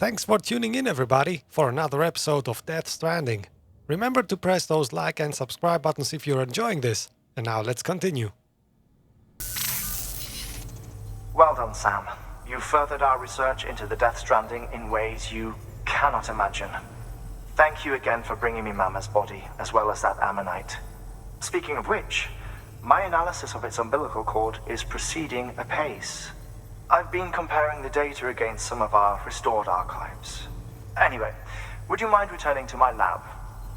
Thanks for tuning in, everybody, for another episode of Stranding. Remember to press those like and subscribe buttons if you're enjoying this. And now let's continue. Well done, Sam. You furthered our research into the Death Stranding in ways you cannot imagine. Thank you again for bringing me Mama's body, as well as that ammonite. Speaking of which, my analysis of its umbilical cord is proceeding apace. I've been comparing the data against some of our restored archives. Anyway, would you mind returning to my lab?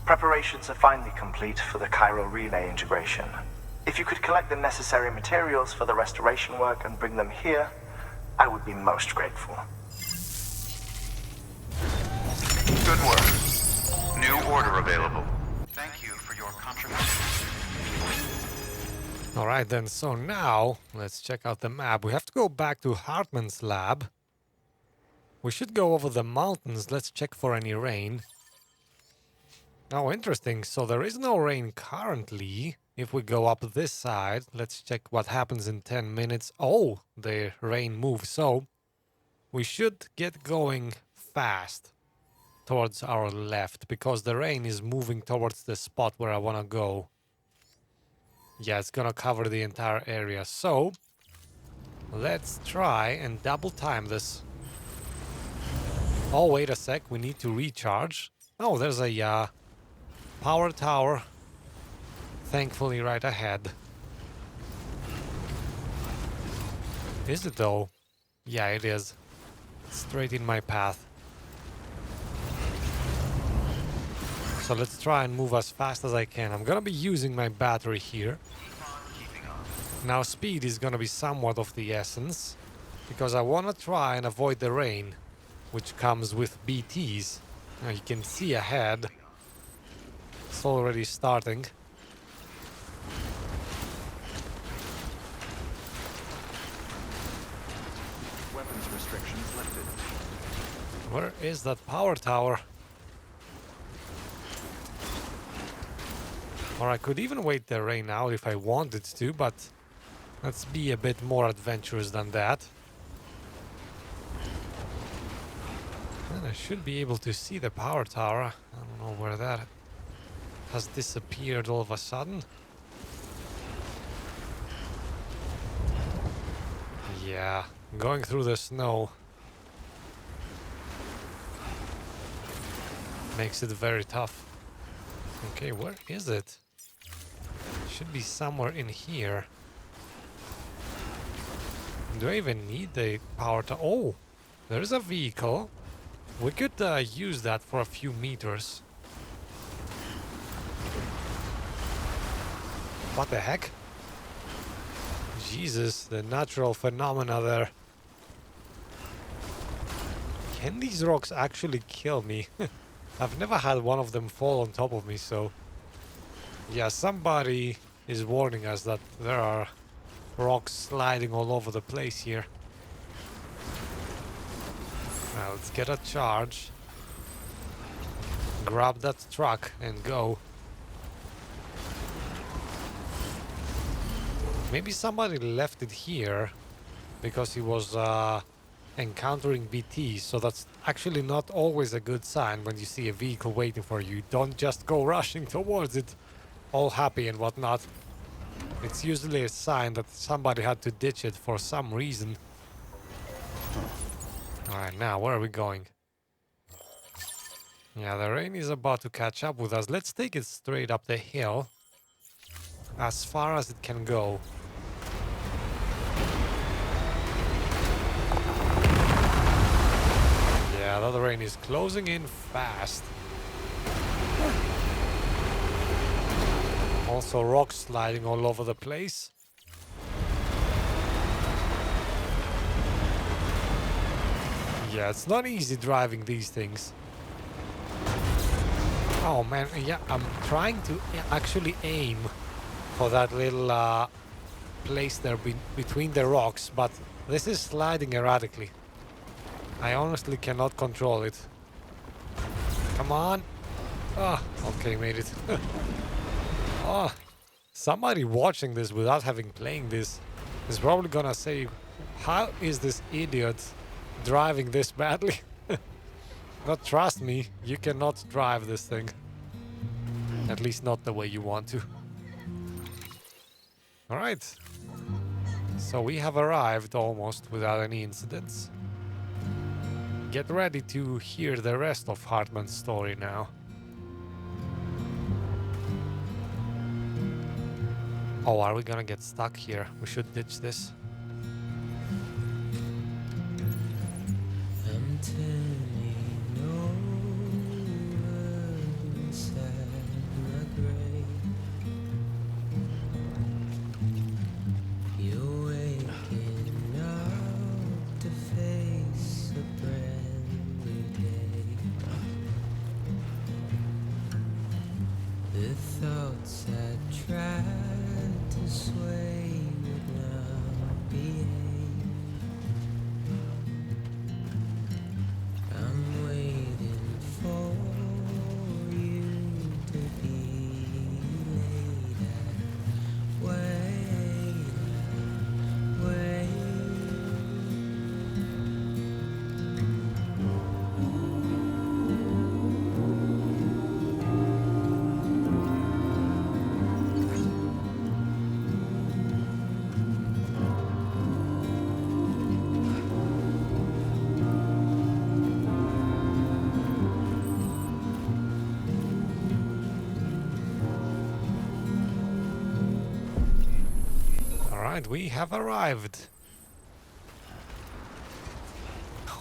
Preparations are finally complete for the chiral relay integration. If you could collect the necessary materials for the restoration work and bring them here, I would be most grateful. Good work. New order available. Thank you for your contribution. Alright then, so now let's check out the map. We have to go back to Heartman's lab. We should go over the mountains. Let's check for any rain. Oh, interesting. So there is no rain currently. If we go up this side, let's check what happens in 10 minutes. Oh, the rain moves. So we should get going fast towards our left because the rain is moving towards the spot where I want to go. Yeah, it's gonna cover the entire area. So let's try and double time this. Oh, wait a sec. We need to recharge. Oh, there's a power tower. Thankfully, right ahead. Is it though? Yeah, it is. Straight in my path. So let's try and move as fast as I can. I'm gonna be using my battery here. Now speed is gonna be somewhat of the essence, because I wanna try and avoid the rain, which comes with BTs. Now you can see ahead. It's already starting. Weapons restrictions lifted. Where is that power tower? Or I could even wait the rain out if I wanted to, but let's be a bit more adventurous than that. And I should be able to see the power tower. I don't know where that has disappeared all of a sudden. Yeah, going through the snow makes it very tough. Okay, where is it? Should be somewhere in here. Do I even need the power to... Oh, there's a vehicle. We could use that for a few meters. What the heck? Jesus, the natural phenomena there. Can these rocks actually kill me? I've never had one of them fall on top of me, so... Yeah, somebody is warning us that there are rocks sliding all over the place here. Now let's get a charge. Grab that truck and go. Maybe somebody left it here because he was encountering BT, so that's actually not always a good sign when you see a vehicle waiting for you. Don't just go rushing towards it, all happy and whatnot. It's usually a sign that somebody had to ditch it for some reason. Alright, now where are we going? Yeah, the rain is about to catch up with us. Let's take it straight up the hill, as far as it can go. Yeah, the rain is closing in fast. Also rocks sliding all over the place. Yeah, it's not easy driving these things. Oh man, yeah, I'm trying to actually aim for that little place there between the rocks, but this is sliding erratically. I honestly cannot control it. Come on. Ah, okay, made it. Oh, somebody watching this without having playing this is probably gonna say, how is this idiot driving this badly? But trust me, you cannot drive this thing. At least not the way you want to. Alright. So we have arrived almost without any incidents. Get ready to hear the rest of Heartman's story now. Oh, are we gonna get stuck here? We should ditch this. I'm turning over inside my grave. You're waking up to face a brand new day. The thoughts I tried to sway would now behave. I'm waiting for you to be laid out. Wait. Alright, we have arrived.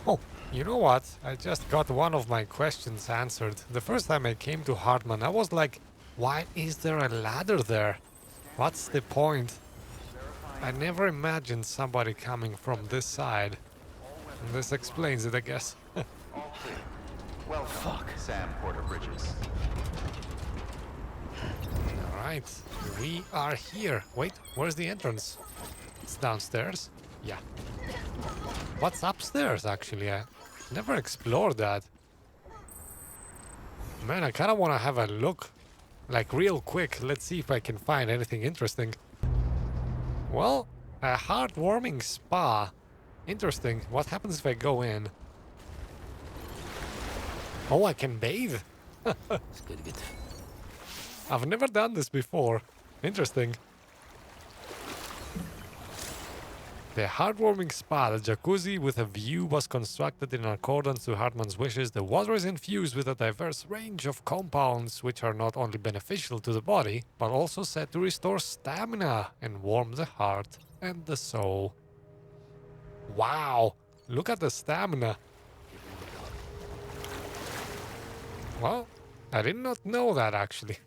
Oh, you know what? I just got one of my questions answered. The first time I came to Heartman, I was like, why is there a ladder there? What's the point? I never imagined somebody coming from this side. And this explains it, I guess. All clear. Welcome, Sam Porter-Bridges. Alright, we are here. Wait, where's the entrance? It's downstairs? Yeah. What's upstairs, actually? I never explored that. Man, I kind of want to have a look. Like, real quick. Let's see if I can find anything interesting. Well, a heartwarming spa. Interesting. What happens if I go in? Oh, I can bathe. It's good to get I've never done this before. Interesting. The heartwarming spa, the jacuzzi with a view, was constructed in accordance to Heartman's wishes. The water is infused with a diverse range of compounds which are not only beneficial to the body, but also said to restore stamina and warm the heart and the soul. Wow! Look at the stamina. Well, I did not know that actually.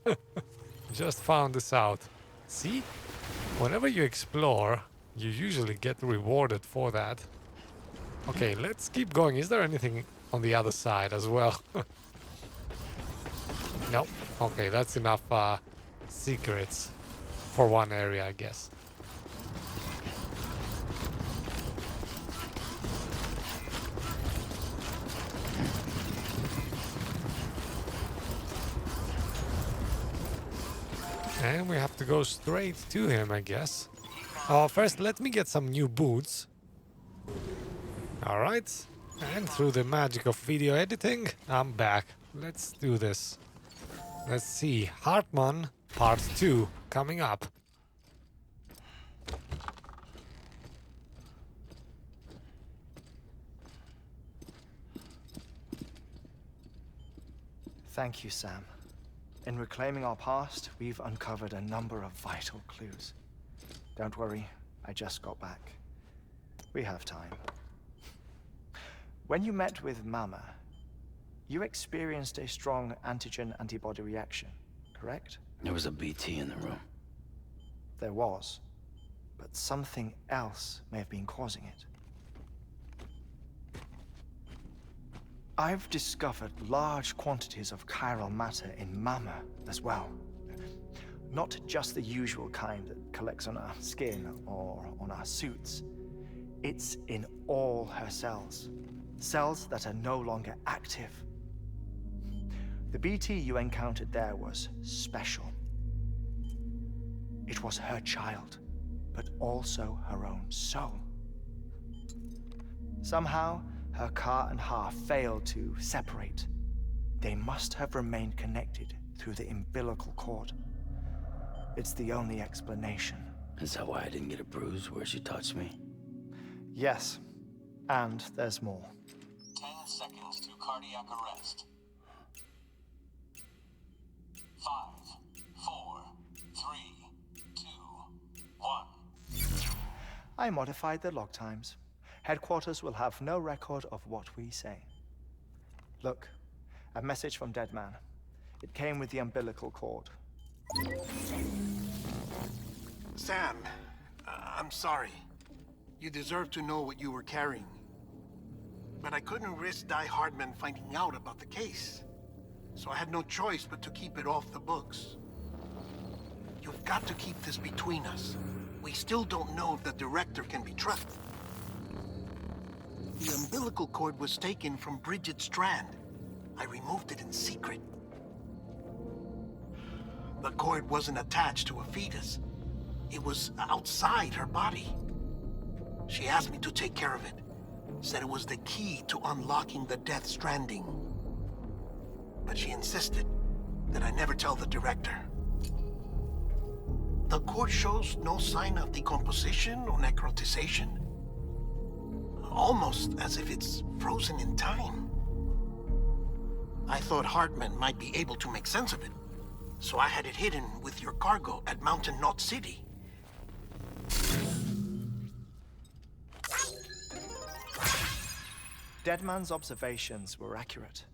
Just found this out. See? Whenever you explore, you usually get rewarded for that. Okay, let's keep going. Is there anything on the other side as well? Nope. Okay, that's enough secrets for one area, I guess. And we have to go straight to him, I guess. First, let me get some new boots. Alright. And through the magic of video editing, I'm back. Let's do this. Let's see. Heartman Part 2 coming up. Thank you, Sam. In reclaiming our past, we've uncovered a number of vital clues. Don't worry, I just got back. We have time. When you met with Mama, you experienced a strong antigen-antibody reaction, correct? There was a BT in the room. There was, but something else may have been causing it. I've discovered large quantities of chiral matter in Mama as well. Not just the usual kind that collects on our skin or on our suits. It's in all her cells. Cells that are no longer active. The BT you encountered there was special. It was her child, but also her own soul. Somehow, her car and half failed to separate. They must have remained connected through the umbilical cord. It's the only explanation. Is that why I didn't get a bruise where she touched me? Yes, and there's more. 10 seconds to cardiac arrest. 5, 4, 3, 2, 1. I modified the log times. Headquarters will have no record of what we say. Look, a message from Deadman. It came with the umbilical cord. Sam, I'm sorry. You deserve to know what you were carrying. But I couldn't risk Die-Hardman finding out about the case. So I had no choice but to keep it off the books. You've got to keep this between us. We still don't know if the director can be trusted. The umbilical cord was taken from Bridget Strand. I removed it in secret. The cord wasn't attached to a fetus. It was outside her body. She asked me to take care of it. Said it was the key to unlocking the Death Stranding. But she insisted that I never tell the director. The cord shows no sign of decomposition or necrotization. Almost as if it's frozen in time. I thought Heartman might be able to make sense of it, so I had it hidden with your cargo at Mountain Knot City. Deadman's observations were accurate.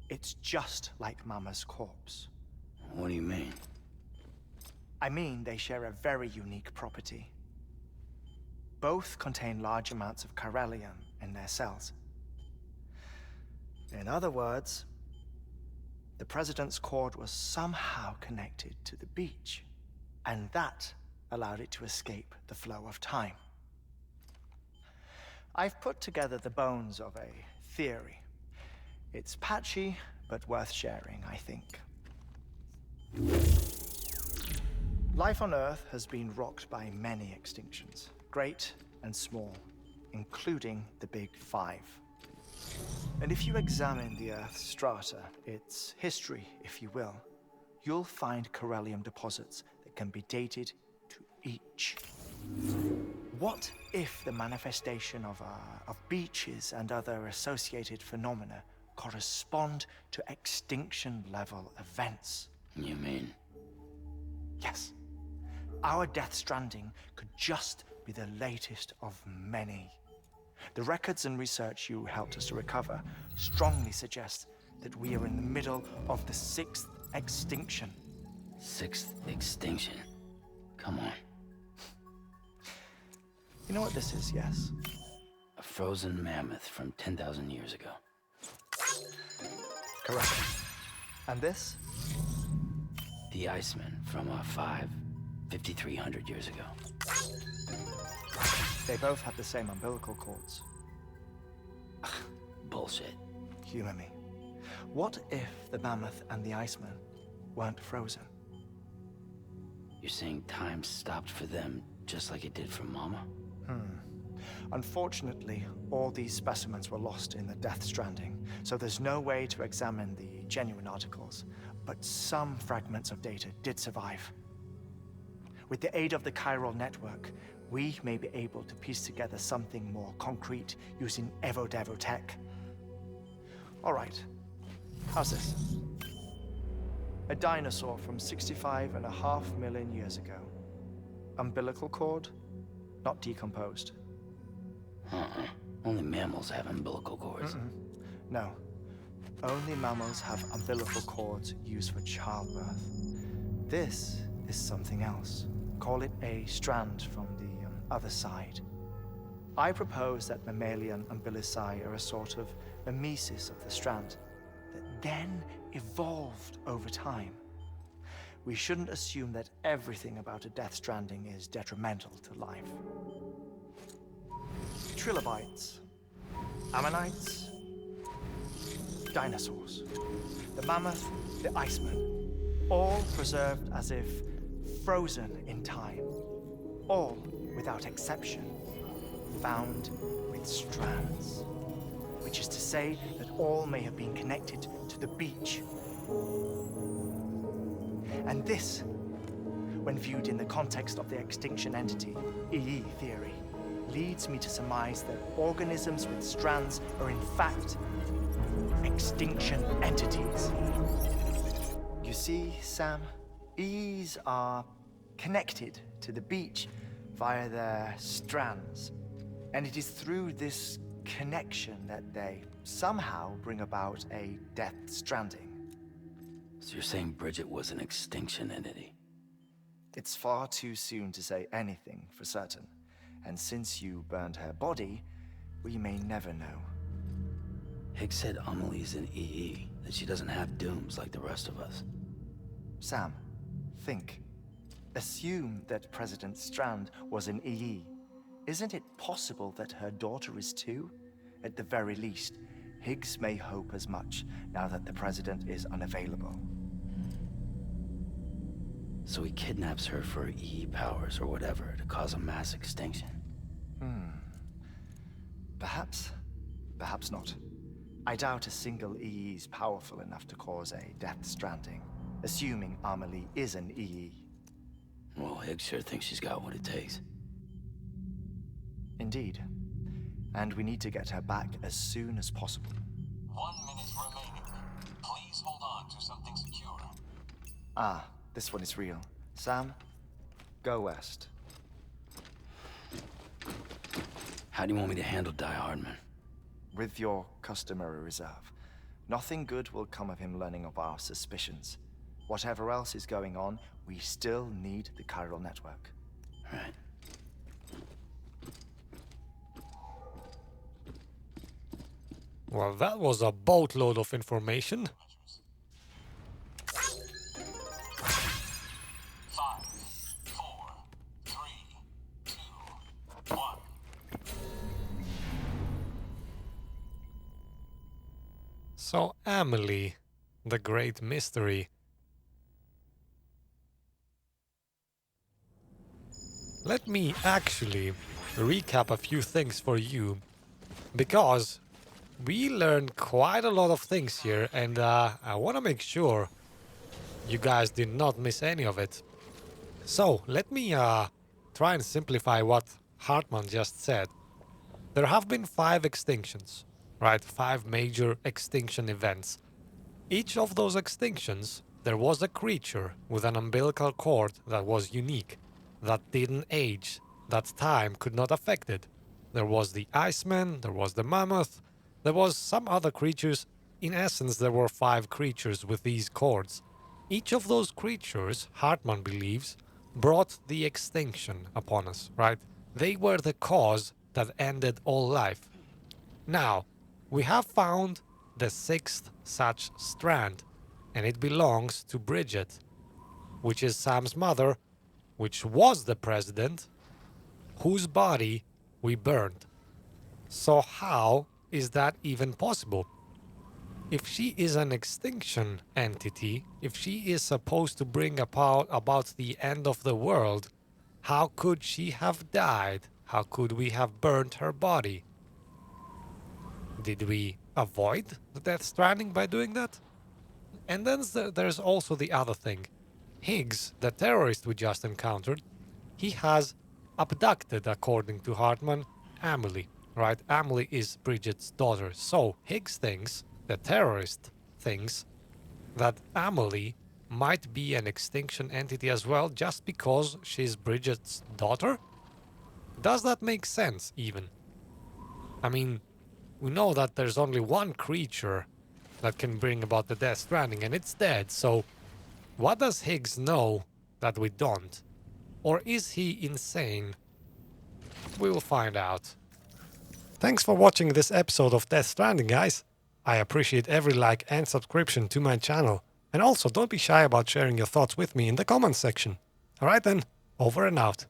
It's just like Mama's corpse. What do you mean? I mean, they share a very unique property. Both contain large amounts of chiralium in their cells. In other words, the President's cord was somehow connected to the beach, and that allowed it to escape the flow of time. I've put together the bones of a theory. It's patchy, but worth sharing, I think. Life on Earth has been rocked by many extinctions, great and small, including the Big Five. And if you examine the Earth's strata, its history, if you will, you'll find chiralium deposits that can be dated to each. What if the manifestation of beaches and other associated phenomena correspond to extinction-level events? You mean? Yes. Our Death Stranding could just be the latest of many. The records and research you helped us to recover strongly suggest that we are in the middle of the 6th extinction. 6th extinction? Come on. You know what this is, yes? A frozen mammoth from 10,000 years ago. Correct. And this? The Iceman from 5,300 years ago. They both have the same umbilical cords. Bullshit. Humor me. What if the mammoth and the Iceman weren't frozen? You're saying time stopped for them just like it did for Mama? Unfortunately, all these specimens were lost in the Death Stranding, so there's no way to examine the genuine articles, but some fragments of data did survive. With the aid of the chiral network, we may be able to piece together something more concrete using Evo-Devo tech. All right, how's this? A dinosaur from 65.5 million years ago. Umbilical cord, not decomposed. Only mammals have umbilical cords. No. Only mammals have umbilical cords used for childbirth. This is something else. Call it a strand from the other side. I propose that mammalian umbilici are a sort of mimesis of the strand that then evolved over time. We shouldn't assume that everything about a Death Stranding is detrimental to life. Trilobites, ammonites, dinosaurs, the mammoth, the Iceman, all preserved as if frozen in time, all, without exception, found with strands. which is to say that all may have been connected to the beach. And this, when viewed in the context of the extinction entity, EE theory, leads me to surmise that organisms with strands are in fact extinction entities. You see, Sam, EEs are connected to the beach via their strands. And it is through this connection that they somehow bring about a death stranding. So you're saying Bridget was an extinction entity? It's far too soon to say anything for certain. And since you burned her body, we may never know. Higgs said Amelie's an EE, that she doesn't have dooms like the rest of us. Sam, think. Assume that President Strand was an EE. Isn't it possible that her daughter is too? At the very least, Higgs may hope as much now that the President is unavailable. So he kidnaps her for EE powers or whatever to cause a mass extinction. Perhaps. Perhaps not. I doubt a single EE is powerful enough to cause a death stranding, assuming Amelie is an EE. Well, Higgs sure thinks she's got what it takes. Indeed. And we need to get her back as soon as possible. 1 minute remaining. Please hold on to something secure. Ah, this one is real. Sam, go west. How do you want me to handle Die-Hardman? With your customary reserve. Nothing good will come of him learning of our suspicions. Whatever else is going on, we still need the chiral network. Right. Well, that was a boatload of information. 5, 4, 3, 2, 1. So, Amelie, the great mystery. Let me actually recap a few things for you, because we learned quite a lot of things here, and I want to make sure you guys did not miss any of it. So, let me try and simplify what Heartman just said. There have been 5 extinctions, right? 5 major extinction events. Each of those extinctions, there was a creature with an umbilical cord that was unique, that didn't age, that time could not affect it. There was the Iceman, there was the Mammoth, there was some other creatures. In essence, there were 5 creatures with these cords. Each of those creatures, Heartman believes, brought the extinction upon us, right? They were the cause that ended all life. Now, we have found the 6th such strand, and it belongs to Bridget, which is Sam's mother, which was the president, whose body we burned. So how is that even possible? If she is an extinction entity, if she is supposed to bring about the end of the world, how could she have died? How could we have burned her body? Did we avoid the death stranding by doing that? And then there's also the other thing. Higgs, the terrorist we just encountered, he has abducted, according to Heartman, Amelie, right? Amelie is Bridget's daughter. So Higgs thinks, the terrorist thinks, that Amelie might be an extinction entity as well, just because she's Bridget's daughter? Does that make sense, even? I mean, we know that there's only one creature that can bring about the death stranding, and it's dead, so what does Higgs know that we don't? Or is he insane? We will find out. Thanks for watching this episode of Death Stranding, guys. I appreciate every like and subscription to my channel. And also, don't be shy about sharing your thoughts with me in the comments section. Alright then, over and out.